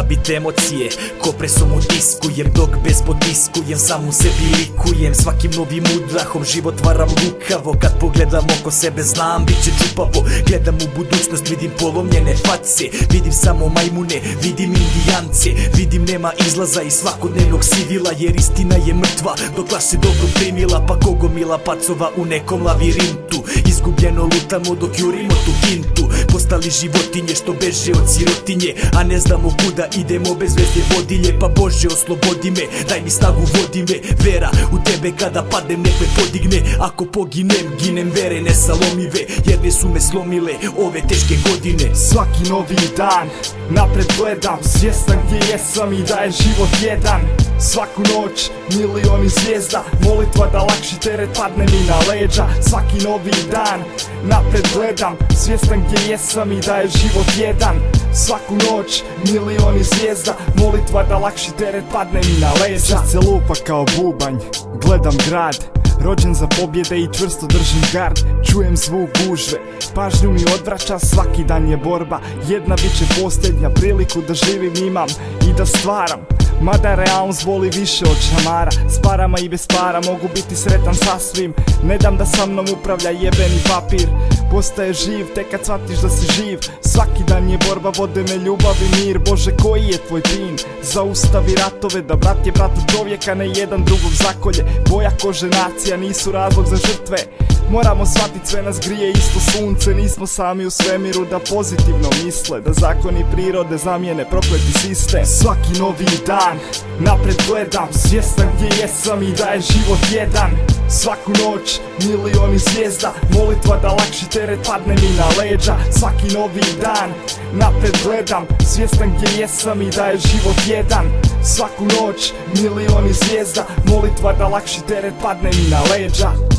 bit emocije, ko presom utiskujem, dok bez potiskujem, sam u sebi likujem. Svakim novim udrahom život varam lukavo, kad pogledam oko sebe znam bit će čupavo. Gledam u budućnost, vidim polomljene face, vidim samo majmune, vidim indijance, vidim nema izlaza iz svakodnevnog sivila, jer istina je mrtva dok laž se dobro primila. Pa kogomila pacova u nekom lavirintu, izgubljeno lutamo dok jurimo tu kintu. Postali životinje što beže od sirotinje, a ne znamo kuda idemo bez vezne vodilje. Pa Bože oslobodi me, daj mi snagu, vodi me, vera u tebe kada padnem nek me podigne. Ako poginem, ginem vere nesalomive, jer ne su me slomile ove teške godine. Svaki novi dan napred gledam, svjestan gdje jesam i da je život jedan. Svaku noć milioni zvijezda, molitva da lakši teret padne mi na leđa. Svaki novi dan napred gledam, svjestan gdje jesam i da je život jedan. Svaku noć milioni zvijezda, molitva da lakši teret padne mi na leđa. Srce lupa kao bubanj, gledam grad, rođen za pobjede i čvrsto držim gard. Čujem zvuk gužve, pažnju mi odvraća, svaki dan je borba. Jedna bit će posljednja, priliku da živim imam i da stvaram. Mada realnost boli više od šamara, s parama i bez para mogu biti sretan sasvim. Ne dam da sa mnom upravlja jebeni papir, postaje živ tek kad shvatiš da si živ. Svaki dan je borba, vode me ljubav i mir. Bože, koji je tvoj pin? Zaustavi ratove, da brat je bratu čovjeka, ne jedan drugog zakolje. Boja kože nacija nisu razlog za žrtve. Moramo shvatit, sve nas grije isto sunce, nismo sami u svemiru da pozitivno misle, da zakoni prirode zamijene prokleti sistem. Svaki novi dan napred gledam, svjestan gdje jesam i da je život jedan. Svaku noć milioni zvijezda, molitva da lakši teret padne mi na leđa. Svaki novi dan napred gledam, svjestan gdje jesam i da je život jedan. Svaku noć milioni zvijezda, molitva da lakši teret padne mi na leđa.